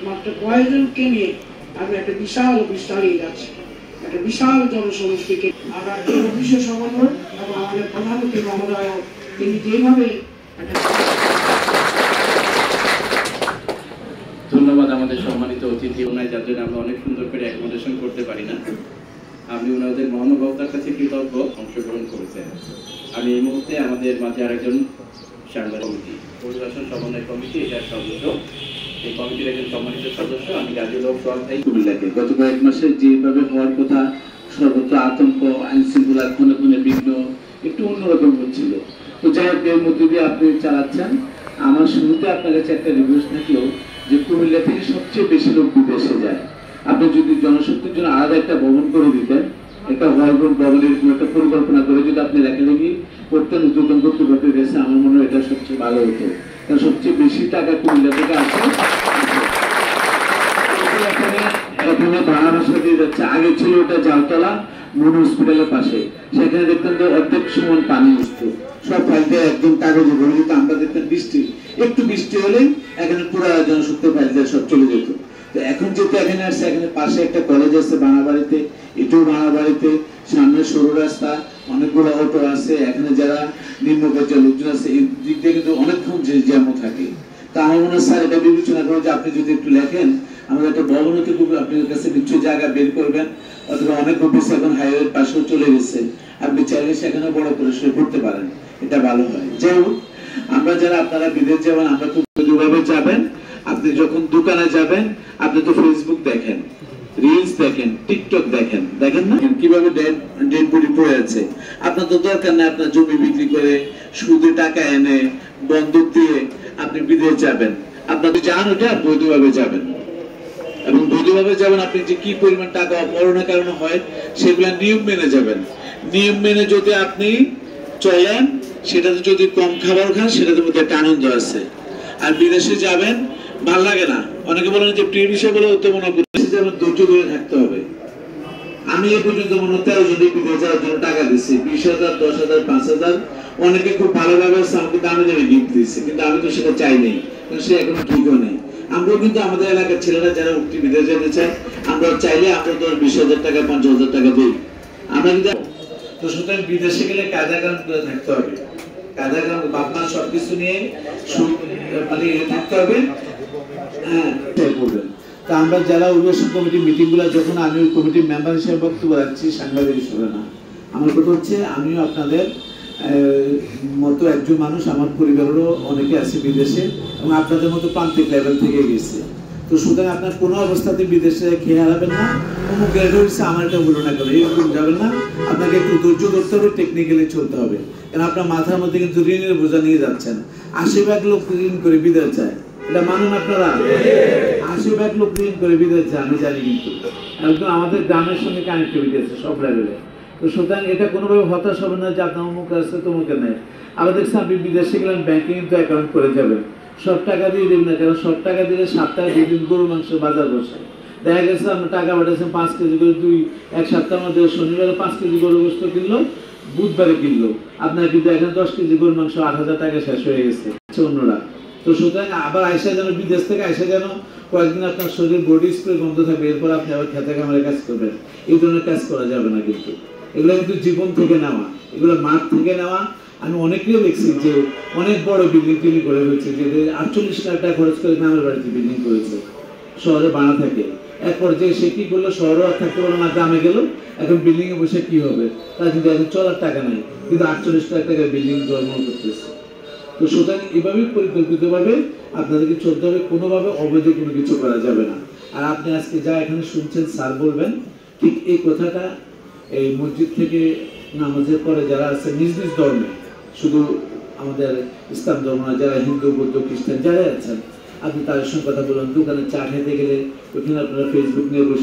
মাত্র কয়েকজনকে নিয়ে আমি একটা বিশাল অফিস চালিয়ে যাচ্ছি, একটা বিশাল জনসমষ্টিকে আমরা এই অফিসের সমন্বয় এবং আমাদের প্রধানমন্ত্রী মহোদয় তিনি যেভাবে ধন্যবাদ আমাদের সম্মানিত অতিথি ওনায়, যার জন্য আমরা অনেক সুন্দর করে অ্যাকোমোডেশন করতে পারি না। আমি ওনাদের মহানুভবতার কাছে কৃতজ্ঞ অংশগ্রহণ করেছেন। আমি এই মুহূর্তে আমাদের মাঝে আরেকজন সাংবাদিক কমিটি পরিদর্শন সমন্বয় কমিটি এটার সদস্য, এই কমিটির একজন সম্মানিত সদস্য আমি গাজীউল হক সোহাগ ভাই। কুমিল্লাকে গত কয়েক মাসে যেভাবে হওয়ার কথা, সর্বত্র আতঙ্ক, আইন শৃঙ্খলা ক্ষণে ক্ষণে বিঘ্ন একটু অন্যরকম হচ্ছিল। তো যাই হোক, এর মধ্যে দিয়ে আপনি চালাচ্ছেন। আমার শুরুতে আপনার কাছে একটা রিকোয়েস্ট থাকলো যে কুমিল্লা থেকে সবচেয়ে বেশি লোক বিদেশে যায়। আপনি যদি জনশক্তির জন্য আলাদা একটা ভবন করে দিতেন, একটা হলরুম ভবনের একটা পরিকল্পনা করে যদি আপনি লেখালেখি করতেন উদ্যোতন কর্তৃপক্ষের কাছে, আমার মনে হয় এটা সবচেয়ে ভালো হতো। কারণ সবচেয়ে বেশি টাকা কুমিল্লা থেকে আসে। এখানে ভাড়া ভাষা দিয়ে যাচ্ছে। আগে ছিল ওটা জালতলা মন হসপিটালের পাশে, সেখানে দেখতেন যে অর্ধেক সমান পানি উঠতো, সব ফাইলটা একদম কাগজে ভরে যেত। আমরা দেখতেন একটু বৃষ্টি হলেই এখানে পুরো জনশক্তি ফাইলটা সব চলে যেত। তো এখন যেহেতু এখানে আসছে, এখানে পাশে একটা কলেজ আছে বানাবাড়িতে, এটাও বানাবাড়িতে, সামনে সরু রাস্তা, অনেকগুলো অটো আছে, এখানে যারা নিম্ন পর্যায়ের লোকজন আছে, এই দিক দিয়ে কিন্তু অনেকক্ষণ জ্যামও থাকে। তা আমার মনে হয় স্যার এটা বিবেচনা করে যে আপনি যদি একটু লেখেন, আমাদের একটা ভবন হতে খুব আপনার কাছে কিছু জায়গা বের করবেন, অথবা অনেক অফিস এখন হাইওয়ের পাশেও চলে গেছে, আপনি চাইলে সেখানে বড় পরিসরে করতে পারেন, এটা ভালো হয়। যাই হোক, আমরা যারা আপনারা বিদেশ যাবেন, আমরা খুব দুভাবে যাবেন। আপনি যখন দোকানে যাবেন, আপনি তো ফেসবুক দেখেন, রিলস দেখেন, টিকটক দেখেন, দেখেন না কিভাবে ডেড বডি পড়ে আছে। আপনার তো দরকার নেই আপনার জমি বিক্রি করে সুদে টাকা এনে বন্ধক দিয়ে আপনি বিদেশ যাবেন। আপনার যান ওটা বৈধভাবে যাবেন, এবং বৈধভাবে যাবেন। আপনি যে কি পরিমাণ টাকা অপহরণের কারণে হয় সেগুলা নিয়ম মেনে যাবেন। নিয়ম মেনে যদি আপনি চলেন, সেটাতে যদি কম খাবার খান, সেটাতে মধ্যে একটা আনন্দ আছে। আর বিদেশে যাবেন ভাল লাগে না, অনেকে বলেন যে প্রিয় বিষয় বলে হতে মনে করতে যাবেন, ধৈর্য ধরে থাকতে হবে। আমি এ পর্যন্ত মনে 13 জন বিদেশ যাওয়ার জন্য টাকা দিচ্ছি, 20,000, 10,000, 5,000। অনেকে খুব ভালোভাবে আমাকে দামে দামে গিফট দিচ্ছে, কিন্তু আমি তো সেটা চাই নাই, কারণ সে এখনো ঠিকও নেই। আমরাও কিন্তু আমাদের এলাকার ছেলেরা যারা উঠতি বিদেশ যেতে চায়, আমরা চাইলে আমরা তো 20,000 টাকা 50,000 টাকা দিই। আমরা কিন্তু তো সুতরাং বিদেশে গেলে কাজা কাম করে থাকতে হবে, কাজা কাম বাপমা সবকিছু নিয়ে মানে থাকতে হবে। হ্যাঁ, করবেন। তা আমরা যারা অভিবাসন কমিটির মিটিং গুলা, যখন আমি ওই কমিটির মেম্বার হিসেবে বক্তব্য রাখছি, সাংবাদিক হিসেবে না, আমার কথা হচ্ছে আমিও আপনাদের মতো একজন মানুষ, আমার পরিবারেরও অনেকে আছে বিদেশে, এবং আপনাদের মতো প্রান্তিক লেভেল থেকে গেছে। তো সুতরাং আপনার কোনো অবস্থাতে বিদেশে খেয়ে হারাবেন না, অমুক গ্রেড হয়েছে আমার এটা বলো না করে এরকম যাবেন না। আপনাকে একটু ধৈর্য ধরতে হবে, টেকনিক্যালি চলতে হবে। কারণ আপনার মাথার মধ্যে কিন্তু ঋণের বোঝা নিয়ে যাচ্ছেন। 80 ভাগ লোক ঋণ করে বিদেশ যায়, এটা মানুন আপনারা? 80 ভাগ লোক ঋণ করে বিদেশ যায়, আমি জানি। কিন্তু একদম আমাদের গ্রামের সঙ্গে কানেক্টিভিটি আছে সব লেভেলে। তো সুতরাং এটা কোনোভাবে হতাশ হবে না যে আপনার অমুক আসছে তমুকে নেই। আবার দেখছি আপনি বিদেশে গেলেন, ব্যাংকে কিন্তু অ্যাকাউন্ট করে যাবেন, সব টাকা দিয়ে দেবেন না, কারণ সব টাকা দিলে 7 টাকা 2 দিন গরু মাংস বাজার বসে। দেখা গেছে আপনার টাকা পাঠাচ্ছেন 5 কেজি করে, এক সপ্তাহের মধ্যে শনিবারে 5 কেজি গরু গোস্ত কিনলো, বুধবারে কিনলো, আপনার কিন্তু এখন 10 কেজি গরু মাংস 8,000 টাকা শেষ হয়ে গেছে অন্যরা। তো সুতরাং আবার আইসা যেন বিদেশ থেকে আইসা যেন কয়েকদিন আপনার শরীর বডি স্প্রে বন্ধ থাকবে, এরপর আপনি আবার খেতে কামারে কাজ করবেন, এই ধরনের কাজ করা যাবে না। কিন্তু এগুলো কিন্তু জীবন থেকে নেওয়া, এগুলো মাঠ থেকে নেওয়া। আমি অনেকেও দেখছি যে অনেক বড় বিল্ডিং তৈরি করে ফেলছে, যে 48 লাখ টাকা খরচ করে গ্রামের বাড়িতে বিল্ডিং করেছে, শহরে বানা থাকে। এক পর্যায়ে সে কি করলো, শহরে আর থাকতে পারলো না, গ্রামে গেল, এখন বিল্ডিং এ বসে কি হবে, তার কিন্তু এখন চলার টাকা নাই, কিন্তু 48 লাখ টাকা বিল্ডিং জন্ম করতেছে। তো সুতরাং এভাবেই পরিকল্পিতভাবে আপনাদেরকে চলতে হবে, কোনোভাবে অবৈধ কোনো কিছু করা যাবে না। আর আপনি আজকে যা এখানে শুনছেন স্যার বলবেন, ঠিক এই কথাটা এই মসজিদ থেকে নামাজের পরে যারা আছে নিজ নিজ ধর্মে, শুধু আমাদের ইসলাম ধর্ম না, যারা হিন্দু, বৌদ্ধ, খ্রিস্টান যারা আছেন, আপনি তাদের সঙ্গে কথা বলুন। দোকানে চা খেতে গেলে ওখানে আপনারা ফেসবুক নিয়ে বসে